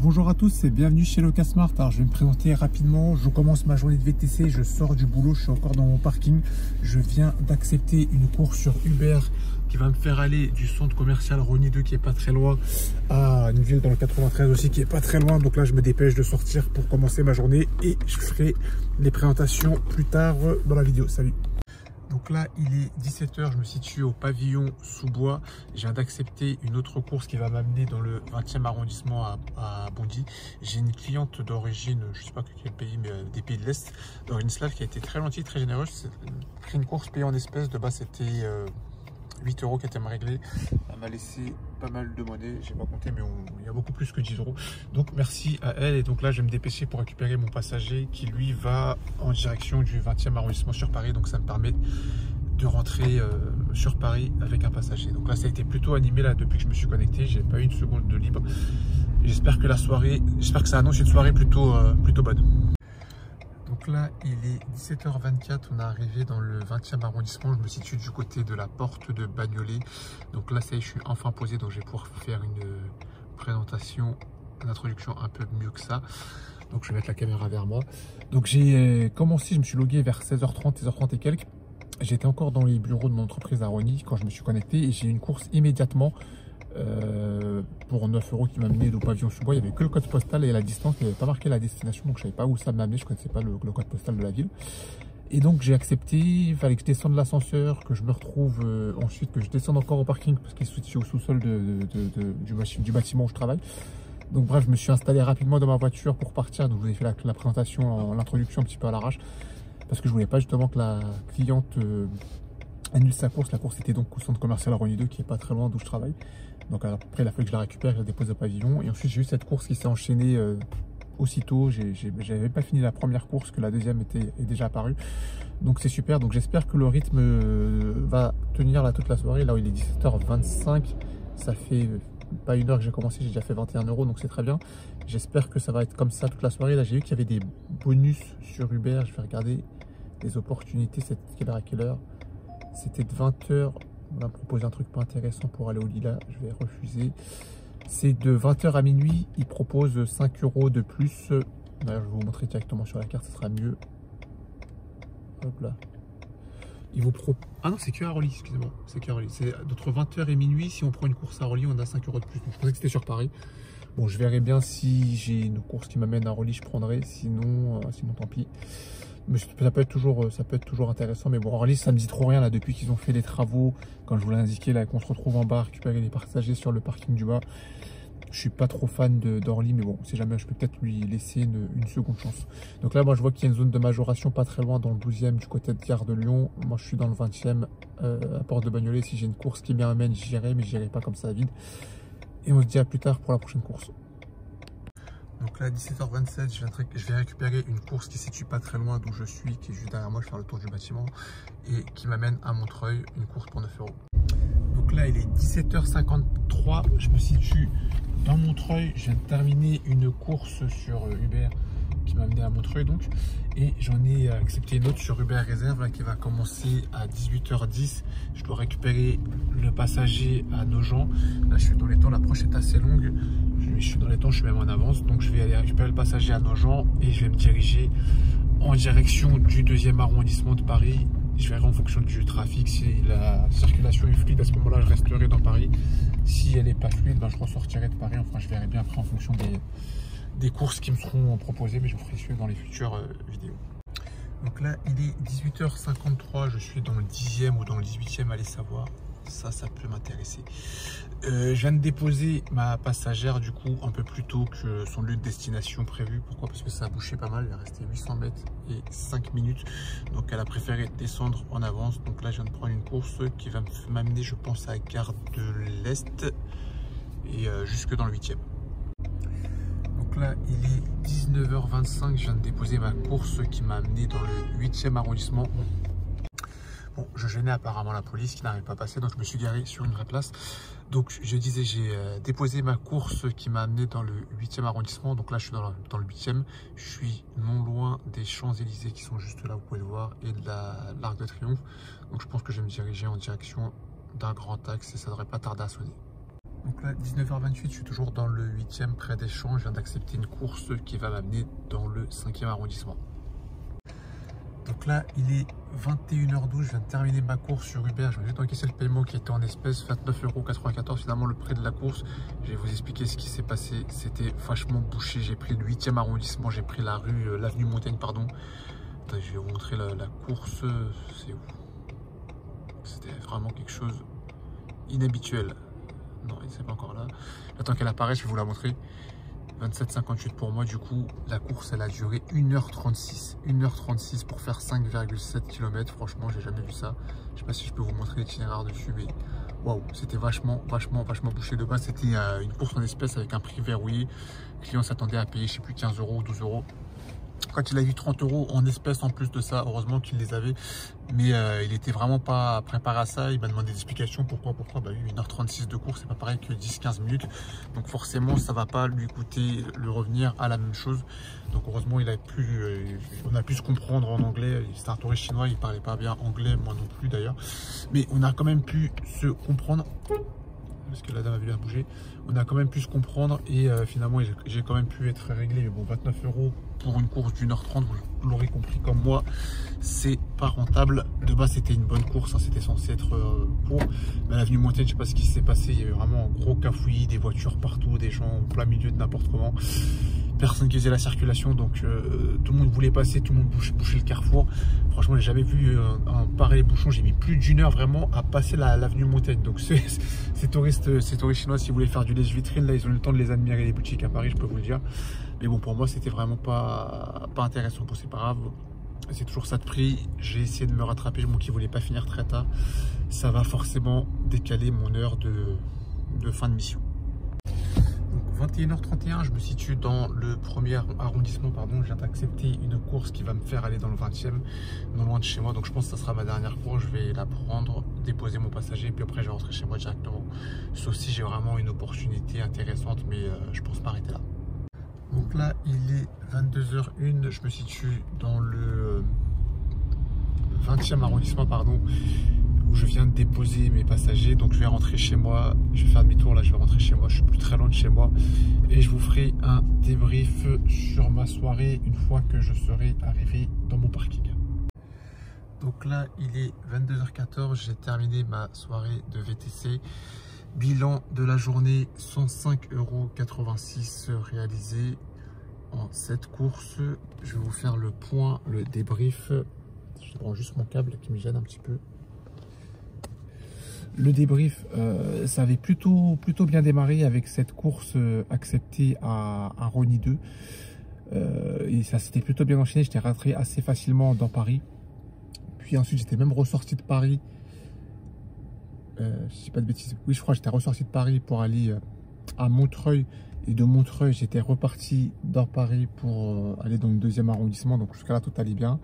Bonjour à tous et bienvenue chez Locasmart. Alors je vais me présenter rapidement, je commence ma journée de VTC, je sors du boulot, je suis encore dans mon parking. Je viens d'accepter une course sur Uber qui va me faire aller du centre commercial Rosny 2 qui est pas très loin à une ville dans le 93 aussi qui est pas très loin. Donc là je me dépêche de sortir pour commencer ma journée et je ferai les présentations plus tard dans la vidéo. Salut! Donc là, il est 17 h, je me situe au pavillon Sous-Bois. Je viens d'accepter une autre course qui va m'amener dans le 20e arrondissement à Bondy. J'ai une cliente d'origine, je ne sais pas quel pays, mais des pays de l'Est, d'origine slave, qui a été très gentille, très généreuse. C'est une course payée en espèces. De base, c'était 8 € qu'elle m'a réglé. Elle m'a laissé pas mal de monnaie, j'ai pas compté, mais il y a beaucoup plus que 10 €. Donc merci à elle. Et donc là, je vais me dépêcher pour récupérer mon passager qui lui va en direction du 20e arrondissement sur Paris. Donc ça me permet de rentrer sur Paris avec un passager. Donc là, ça a été plutôt animé là depuis que je me suis connecté. J'ai pas eu une seconde de libre. J'espère que ça annonce une soirée plutôt bonne. Donc là, il est 17 h 24, on est arrivé dans le 20e arrondissement. Je me situe du côté de la porte de Bagnolet. Donc là, ça y est, je suis enfin posé. Donc je vais pouvoir faire une présentation, une introduction un peu mieux que ça. Donc je vais mettre la caméra vers moi. Donc j'ai commencé, je me suis logué vers 16 h 30, 16 h 30 et quelques. J'étais encore dans les bureaux de mon entreprise à Rosny quand je me suis connecté. Et j'ai eu une course immédiatement pour 9 € qui m'a mené au pavillon Sous-Bois. Il n'y avait que le code postal et la distance, il n'y avait pas marqué la destination, donc je ne savais pas où ça m'amenait, je ne connaissais pas le code postal de la ville. Et donc j'ai accepté, il fallait que je descende l'ascenseur, que je me retrouve ensuite, que je descende encore au parking parce qu'il se situe au sous-sol du bâtiment où je travaille. Donc bref, je me suis installé rapidement dans ma voiture pour partir. Donc je vous ai fait la présentation, l'introduction un petit peu à l'arrache, parce que je ne voulais pas justement que la cliente annule sa course. La course était donc au centre commercial Rosny 2 qui est pas très loin d'où je travaille. Donc après il a fallu que je la récupère, je la dépose au pavillon. Et ensuite j'ai eu cette course qui s'est enchaînée aussitôt. J'avais pas fini la première course que la deuxième est déjà apparue. Donc c'est super. Donc j'espère que le rythme va tenir là toute la soirée. Là où il est 17 h 25, ça fait pas une heure que j'ai commencé, j'ai déjà fait 21 €, donc c'est très bien. J'espère que ça va être comme ça toute la soirée. Là j'ai vu qu'il y avait des bonus sur Uber. Je vais regarder les opportunités. C'était à quelle heure? C'était de 20 h. On m'a proposé un truc pas intéressant pour aller au Lila, je vais refuser. C'est de 20 h à minuit, il propose 5 € de plus. D'ailleurs, je vais vous montrer directement sur la carte, ce sera mieux. Hop là. Il vous propose. Ah non, c'est que à Rosny, excusez-moi. C'est que à Rosny. C'est entre 20 h et minuit. Si on prend une course à Rosny, on a 5 € de plus. Donc, je pensais que c'était sur Paris. Bon, je verrai bien si j'ai une course qui m'amène à Rosny, je prendrai. Sinon tant pis. Mais ça peut être toujours intéressant. Mais bon, en réalité, ça me dit trop rien là depuis qu'ils ont fait les travaux. Quand je vous l'ai indiqué là, qu'on se retrouve en bas, récupérer les passagers sur le parking du bas. Je suis pas trop fan d'Orly, mais bon, si jamais je peux peut-être lui laisser une seconde chance. Donc là, moi, je vois qu'il y a une zone de majoration pas très loin dans le 12e du côté de Gare de Lyon. Moi, je suis dans le 20e à Porte de Bagnolet. Si j'ai une course qui m'amène, j'irai, mais j'irai pas comme ça à vide. Et on se dit à plus tard pour la prochaine course. Donc là, à 17 h 27, je vais récupérer une course qui ne se situe pas très loin d'où je suis, qui est juste derrière moi. Je vais faire le tour du bâtiment et qui m'amène à Montreuil, une course pour 9 €. Donc là, il est 17 h 53. Je me situe dans Montreuil. Je viens de terminer une course sur Uber qui m'a amené à Montreuil donc. Et j'en ai accepté une autre sur Uber Réserve là, qui va commencer à 18 h 10. Je dois récupérer le passager à Nogent. Là, je suis dans les temps. L'approche est assez longue. Je suis dans les temps, je suis même en avance. Donc, je vais aller récupérer le passager à Nogent et je vais me diriger en direction du 2e arrondissement de Paris. Je verrai en fonction du trafic. Si la circulation est fluide, à ce moment-là, je resterai dans Paris. Si elle n'est pas fluide, ben, je ressortirai de Paris. Enfin, je verrai bien après en fonction des courses qui me seront proposées, mais je vous ferai suivre dans les futures vidéos. Donc là, il est 18 h 53. Je suis dans le 10e ou dans le 18e, allez savoir. Ça peut m'intéresser. Je viens de déposer ma passagère du coup un peu plus tôt que son lieu de destination prévu. Pourquoi? Parce que ça a bouché pas mal. Il est resté 800 mètres et 5 minutes. Donc elle a préféré descendre en avance. Donc là, je viens de prendre une course qui va m'amener, je pense, à la gare de l'Est et jusque dans le 8e. Donc là, il est 19 h 25. Je viens de déposer ma course qui m'a amené dans le 8e arrondissement. Bon, je gênais apparemment la police qui n'arrive pas à passer, donc je me suis garé sur une vraie place. Donc je disais, j'ai déposé ma course qui m'a amené dans le 8e arrondissement. Donc là, je suis dans le 8e. Je suis non loin des Champs-Élysées qui sont juste là, vous pouvez le voir, et de l'Arc de Triomphe. Donc je pense que je vais me diriger en direction d'un grand axe et ça ne devrait pas tarder à sonner. Donc là, 19h28, je suis toujours dans le 8e près des Champs. Je viens d'accepter une course qui va m'amener dans le 5e arrondissement. Donc là, il est 21h12, je viens de terminer ma course sur Uber. Je viens juste encaisser le paiement qui était en espèces, 29,94 €, finalement le prix de la course. Je vais vous expliquer ce qui s'est passé. C'était vachement bouché. J'ai pris le 8e arrondissement, j'ai pris l'avenue Montaigne, pardon. Attends, je vais vous montrer la course. C'est où? C'était vraiment quelque chose inhabituel. Non, il n'est pas encore là. J'attends qu'elle apparaisse, je vais vous la montrer. 27,58 pour moi. Du coup, la course, elle a duré 1h36. 1h36 pour faire 5,7 km. Franchement, j'ai jamais vu ça. Je sais pas si je peux vous montrer l'itinéraire dessus, mais waouh, c'était vachement bouché. De base, c'était une course en espèces avec un prix verrouillé. Le client s'attendait à payer, je sais plus, 15 € ou 12 €. Quand il a eu 30 € en espèces en plus de ça, heureusement qu'il les avait. Mais il était vraiment pas préparé à ça. Il m'a demandé des explications. Pourquoi bah, 1h36 de course, c'est pas pareil que 10-15 minutes. Donc forcément, ça va pas lui coûter le revenir à la même chose. Donc heureusement, on a pu se comprendre en anglais. C'était un touriste chinois, il parlait pas bien anglais, moi non plus d'ailleurs. Mais on a quand même pu se comprendre. Parce que la dame a vu la bouger. On a quand même pu se comprendre et finalement j'ai quand même pu être réglé. Mais bon, 29 € pour une course d'1h30, vous l'aurez compris comme moi, c'est pas rentable. De base, c'était une bonne course, hein, c'était censé être court. Mais à l'avenue Montaigne, je sais pas ce qui s'est passé. Il y avait vraiment un gros cafouillis, des voitures partout, des gens en plein milieu de n'importe comment. Personne qui faisait la circulation, donc tout le monde voulait passer, tout le monde bouchait le carrefour. Franchement, j'ai jamais vu un pareil bouchon. J'ai mis plus d'une heure vraiment à passer l'avenue Montaigne. Donc ces touristes chinois, si vous voulez faire du lèche-vitrine, là, ils ont eu le temps de les admirer, les boutiques à Paris, je peux vous le dire. Mais bon, pour moi, c'était vraiment pas intéressant. Bon, c'est pas grave, c'est toujours ça de prix. J'ai essayé de me rattraper, moi qui voulais pas finir très tard. Ça va forcément décaler mon heure de fin de mission. 21h31, je me situe dans le 1er arrondissement, pardon. Je viens d'accepter une course qui va me faire aller dans le 20e, non loin de chez moi. Donc je pense que ça sera ma dernière course. Je vais la prendre, déposer mon passager, puis après je vais rentrer chez moi directement. Sauf si j'ai vraiment une opportunité intéressante, mais je pense m'arrêter là. Donc là, il est 22h01. Je me situe dans le 20e arrondissement, pardon, où je viens de déposer mes passagers. Donc je vais rentrer chez moi, je vais faire demi-tour là, je vais rentrer chez moi, je suis plus très loin de chez moi et je vous ferai un débrief sur ma soirée une fois que je serai arrivé dans mon parking. Donc là, il est 22h14, j'ai terminé ma soirée de VTC. Bilan de la journée, 105,86 € réalisé en cette course. Je vais vous faire le point, le débrief. Je prends juste mon câble qui me gêne un petit peu. Le débrief, ça avait plutôt bien démarré avec cette course acceptée à Rosny 2. Et ça s'était plutôt bien enchaîné, j'étais rentré assez facilement dans Paris. Puis ensuite, j'étais même ressorti de Paris. Je ne dis pas de bêtises. Oui, je crois que j'étais ressorti de Paris pour aller à Montreuil. Et de Montreuil, j'étais reparti dans Paris pour aller dans le 2e arrondissement. Donc jusqu'à là, tout allait bien.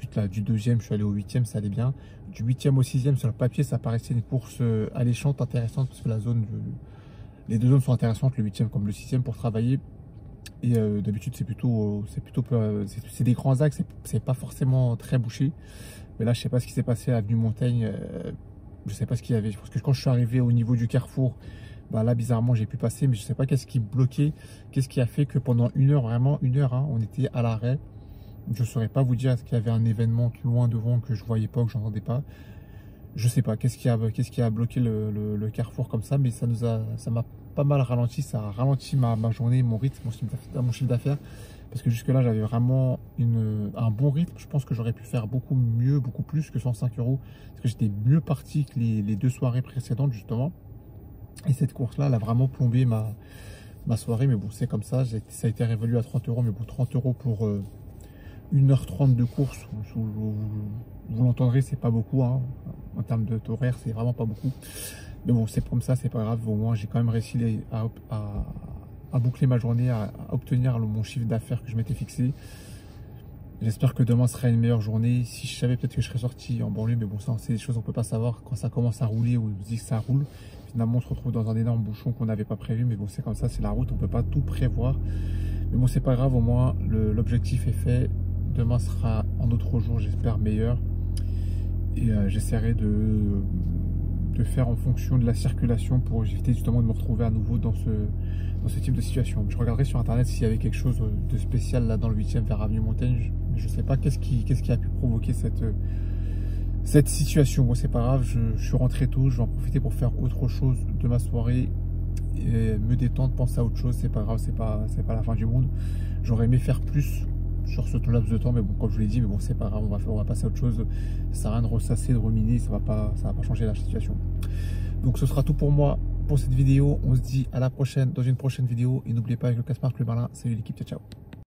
Juste là, du 2e, je suis allé au 8e, ça allait bien. Du 8e au 6e, sur le papier, ça paraissait une course alléchante, intéressante, parce que la zone, les deux zones sont intéressantes, le 8e comme le 6e pour travailler. Et d'habitude, c'est des grands axes, c'est pas forcément très bouché. Mais là, je sais pas ce qui s'est passé à l'avenue Montaigne. Je sais pas ce qu'il y avait. Parce que quand je suis arrivé au niveau du carrefour, bah là, bizarrement, j'ai pu passer, mais je sais pas qu'est-ce qui bloquait, qu'est-ce qui a fait que pendant une heure, vraiment une heure, hein, on était à l'arrêt. Je ne saurais pas vous dire est-ce qu'il y avait un événement tout loin devant que je voyais pas, que j'entendais pas. Je sais pas qu'est-ce qui a bloqué le carrefour comme ça, mais ça m'a pas mal ralenti. Ça a ralenti ma journée, mon rythme, mon chiffre d'affaires. Parce que jusque là, j'avais vraiment un bon rythme. Je pense que j'aurais pu faire beaucoup mieux, beaucoup plus que 105 €. Parce que j'étais mieux parti que les deux soirées précédentes, justement. Et cette course-là, elle a vraiment plombé ma soirée. Mais bon, c'est comme ça. Ça a été révolu à 30 €. Mais bon, 30 € pour 1h30 de course, vous l'entendrez, c'est pas beaucoup, hein. En termes d'horaire, c'est vraiment pas beaucoup. Mais bon, c'est comme ça, c'est pas grave. Au moins, j'ai quand même réussi à boucler ma journée, à obtenir mon chiffre d'affaires que je m'étais fixé. J'espère que demain sera une meilleure journée. Si je savais, peut-être que je serais sorti en banlieue, mais bon, ça, c'est des choses qu'on peut pas savoir. Quand ça commence à rouler ou on se dit que ça roule, finalement, on se retrouve dans un énorme bouchon qu'on n'avait pas prévu. Mais bon, c'est comme ça, c'est la route, on peut pas tout prévoir. Mais bon, c'est pas grave, au moins, l'objectif est fait. Demain sera un autre jour, j'espère meilleur. Et j'essaierai faire en fonction de la circulation pour éviter justement de me retrouver à nouveau dans ce type de situation. Je regarderai sur internet s'il y avait quelque chose de spécial là dans le 8e vers Avenue Montaigne. Je sais pas qu'est-ce qui a pu provoquer cette situation. Bon, c'est pas grave, je suis rentré tôt, je vais en profiter pour faire autre chose de ma soirée, et me détendre, penser à autre chose. C'est pas grave, c'est pas la fin du monde. J'aurais aimé faire plus sur ce laps de temps, mais bon, comme je vous l'ai dit, mais bon, c'est pas grave, on va passer à autre chose. Ça sert à rien de ressasser, de ruminer, ça va pas changer la situation. Donc ce sera tout pour moi pour cette vidéo. On se dit à la prochaine dans une prochaine vidéo, et n'oubliez pas, avec le Casse-Marc le malin, salut l'équipe, ciao ciao.